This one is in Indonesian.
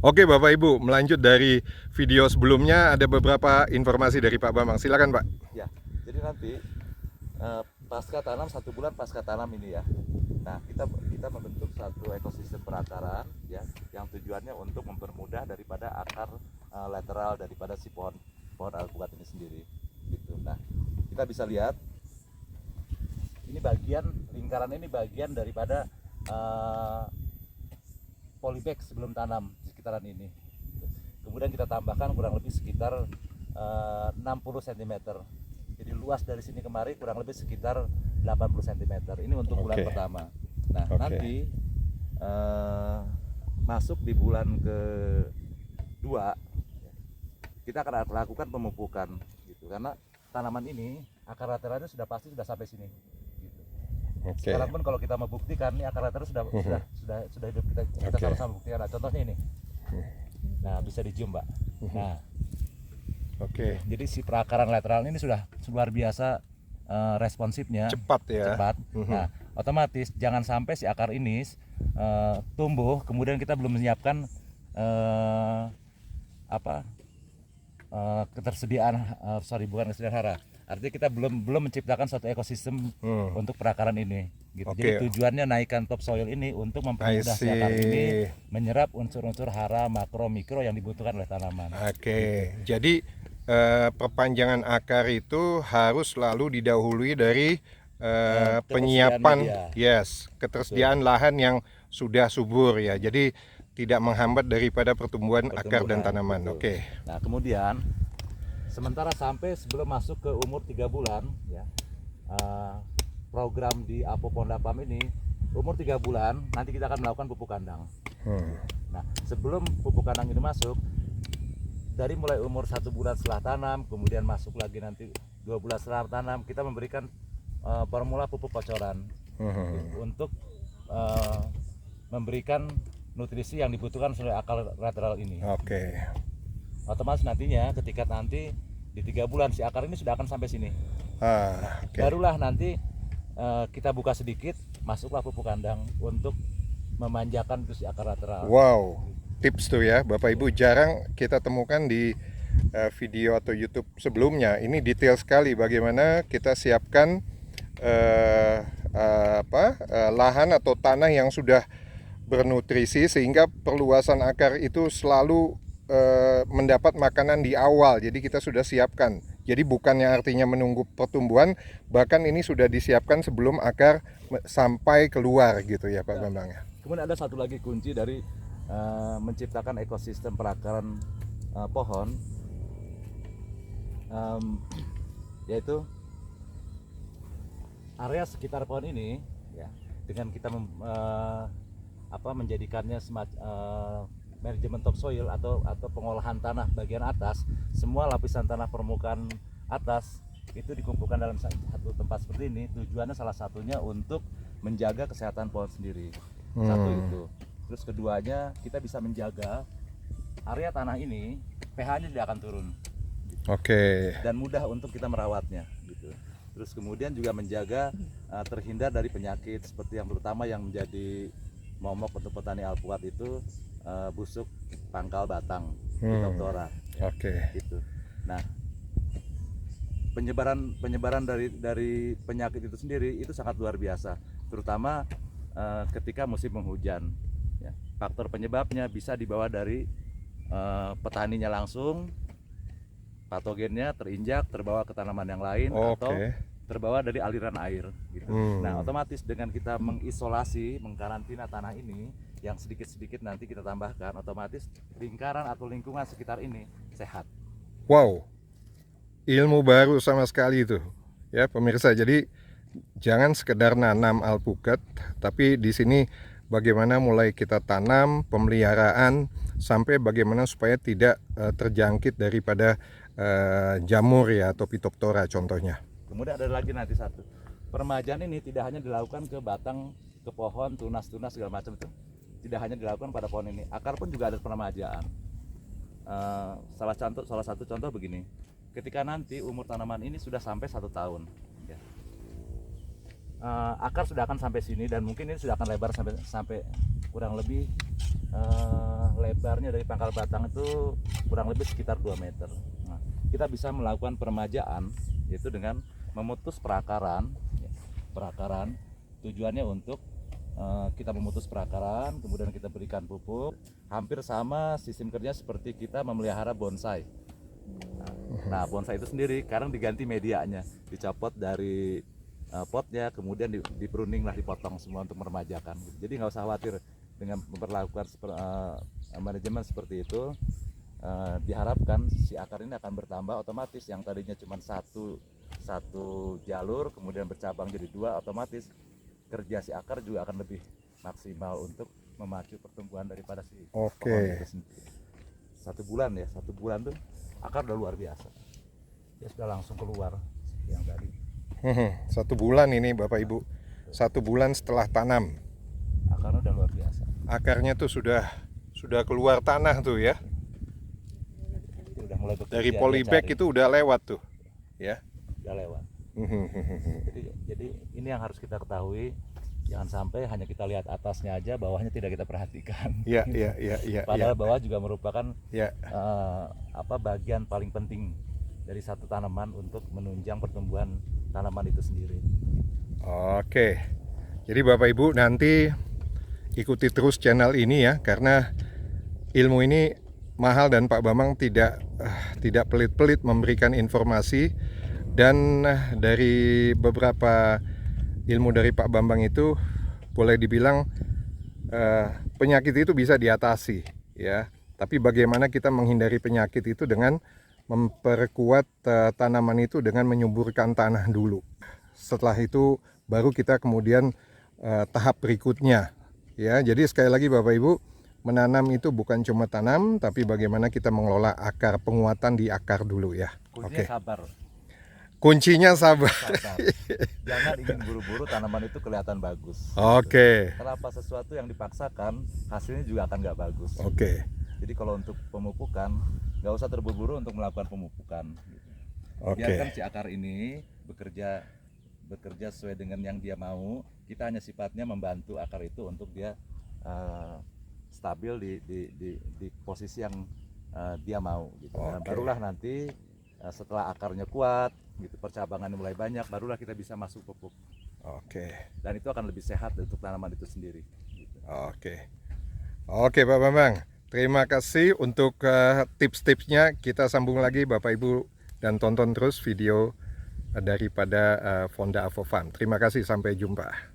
Oke Bapak Ibu, melanjut dari video sebelumnya ada beberapa informasi dari Pak Bambang. Silakan Pak. Ya, jadi nanti pasca tanam 1 bulan pasca tanam ini ya. Nah, kita membentuk satu ekosistem perakaran ya, yang tujuannya untuk mempermudah daripada akar lateral daripada si pohon alpukat ini sendiri. Gitu. Nah, kita bisa lihat ini bagian lingkaran ini bagian daripada polybag sebelum tanam di sekitaran ini. Kemudian kita tambahkan kurang lebih sekitar 60 cm. Jadi luas dari sini kemari kurang lebih sekitar 80 cm. Ini untuk bulan pertama. Nah, nanti masuk di bulan kedua kita akan lakukan pemupukan gitu. Karena tanaman ini akar lateralnya sudah pasti sudah sampai sini. Gitu. Sekarang pun kalau kita membuktikan ini akar lateral sudah hidup, kita sama-sama buktikan. Nah, contohnya ini. Nah, bisa dicium, Mbak. Nah, jadi si perakaran lateral ini sudah luar biasa responsifnya, cepat ya. Nah, otomatis jangan sampai si akar ini tumbuh kemudian kita belum menyiapkan ketersediaan bukan ketersediaan hara. Artinya kita belum menciptakan suatu ekosistem untuk perakaran ini gitu. Jadi tujuannya naikkan topsoil ini untuk mempermudah si akar ini menyerap unsur-unsur hara makro mikro yang dibutuhkan oleh tanaman. Gitu. Jadi perpanjangan akar itu harus selalu didahului dari penyiapan ketersediaan lahan yang sudah subur ya. Jadi tidak menghambat daripada pertumbuhan akar dan tanaman. Nah, kemudian sementara sampai sebelum masuk ke umur 3 bulan ya, program di Apo Pondapam ini umur 3 bulan nanti kita akan melakukan pupuk kandang. Nah, sebelum pupuk kandang ini masuk, dari mulai umur 1 bulan setelah tanam, kemudian masuk lagi nanti 2 bulan setelah tanam, kita memberikan formula pupuk kocoran untuk memberikan nutrisi yang dibutuhkan oleh akar lateral ini. Otomatis nantinya ketika nanti di 3 bulan si akar ini sudah akan sampai sini. Barulah nanti kita buka sedikit, masuklah pupuk kandang untuk memanjakan si akar lateral. Wow, tips tuh ya Bapak Ibu, jarang kita temukan di video atau YouTube sebelumnya. Ini detail sekali bagaimana kita siapkan lahan atau tanah yang sudah bernutrisi sehingga perluasan akar itu selalu mendapat makanan di awal. Jadi kita sudah siapkan. Jadi bukannya artinya menunggu pertumbuhan, bahkan ini sudah disiapkan sebelum akar sampai keluar gitu ya Pak Bambang ya. Kemudian ada satu lagi kunci dari menciptakan ekosistem perakaran pohon, yaitu area sekitar pohon ini ya, dengan kita menjadikannya manajemen topsoil atau pengolahan tanah bagian atas, semua lapisan tanah permukaan atas itu dikumpulkan dalam satu tempat seperti ini. Tujuannya salah satunya untuk menjaga kesehatan pohon sendiri. Satu itu. Terus keduanya kita bisa menjaga area tanah ini pH-nya tidak akan turun. Dan mudah untuk kita merawatnya gitu. Terus kemudian juga menjaga terhindar dari penyakit seperti yang terutama yang menjadi momok untuk petani alpukat itu busuk pangkal batang, Phytophthora. Gitu. Nah, penyebaran dari penyakit itu sendiri itu sangat luar biasa, terutama ketika musim penghujan. Ya. Faktor penyebabnya bisa dibawa dari petaninya langsung, patogennya terbawa ke tanaman yang lain atau terbawa dari aliran air gitu. Nah, otomatis dengan kita mengisolasi, mengkarantina tanah ini yang sedikit-sedikit nanti kita tambahkan, otomatis lingkaran atau lingkungan sekitar ini sehat. Wow, ilmu baru sama sekali itu ya pemirsa. Jadi jangan sekedar nanam alpukat, tapi di sini bagaimana mulai kita tanam, pemeliharaan, sampai bagaimana supaya tidak terjangkit daripada jamur ya atau Phytophthora contohnya. Kemudian ada lagi nanti satu, peremajaan ini tidak hanya dilakukan ke batang, ke pohon, tunas-tunas segala macam itu, tidak hanya dilakukan pada pohon ini, akar pun juga ada peremajaan. Salah satu contoh begini, ketika nanti umur tanaman ini sudah sampai 1 tahun ya, akar sudah akan sampai sini dan mungkin ini sudah akan lebar sampai kurang lebih lebarnya dari pangkal batang itu kurang lebih sekitar 2 meter. Nah, kita bisa melakukan peremajaan yaitu dengan memutus perakaran, perakaran tujuannya untuk kita memutus perakaran, kemudian kita berikan pupuk, hampir sama sistem kerja seperti kita memelihara bonsai. Nah, bonsai itu sendiri sekarang diganti medianya, dicopot dari potnya, kemudian di pruning lah, dipotong semua untuk meremajakan. Jadi nggak usah khawatir dengan memperlakukan manajemen seperti itu. Diharapkan si akar ini akan bertambah otomatis, yang tadinya cuma satu jalur kemudian bercabang jadi 2, otomatis kerja si akar juga akan lebih maksimal untuk memacu pertumbuhan daripada si pohon itu sendiri. 1 bulan ya, 1 bulan tuh akar udah luar biasa, dia sudah langsung keluar yang tadi. 1 bulan ini Bapak Ibu, 1 bulan setelah tanam Akarnya udah luar biasa, akarnya tuh sudah keluar tanah tuh ya. dia udah mulai bekerja, Dari dia polybag cari. itu udah lewat tuh ya. Udah lewat. Jadi ini yang harus kita ketahui, jangan sampai hanya kita lihat atasnya aja, bawahnya tidak kita perhatikan. Iya. Padahal bawah juga merupakan Ya. bagian paling penting dari satu tanaman untuk menunjang pertumbuhan tanaman itu sendiri. Oke. Jadi Bapak Ibu nanti ikuti terus channel ini ya, karena ilmu ini mahal dan Pak Bambang tidak pelit-pelit memberikan informasi. Dan dari beberapa ilmu dari Pak Bambang itu boleh dibilang penyakit itu bisa diatasi ya. Tapi bagaimana kita menghindari penyakit itu dengan memperkuat tanaman itu dengan menyuburkan tanah dulu. Setelah itu baru kita kemudian tahap berikutnya ya. Jadi sekali lagi Bapak Ibu, menanam itu bukan cuma tanam, tapi bagaimana kita mengelola akar, penguatan di akar dulu ya. Kuncinya sabar. Kuncinya sabar. Jangan ingin buru-buru tanaman itu kelihatan bagus. Oke. Kenapa sesuatu yang dipaksakan hasilnya juga akan nggak bagus. Oke. Jadi kalau untuk pemupukan nggak usah terburu-buru untuk melakukan pemupukan. Biarkan si akar ini bekerja sesuai dengan yang dia mau. Kita hanya sifatnya membantu akar itu untuk dia stabil di posisi yang dia mau. Gitu. Dan barulah nanti setelah akarnya kuat, gitu, percabangannya mulai banyak, barulah kita bisa masuk pupuk. Dan itu akan lebih sehat untuk tanaman itu sendiri. Gitu. Oke Pak Bambang, terima kasih untuk tips-tipsnya. Kita sambung lagi Bapak Ibu dan tonton terus video daripada Fonda Avofarm. Terima kasih, sampai jumpa.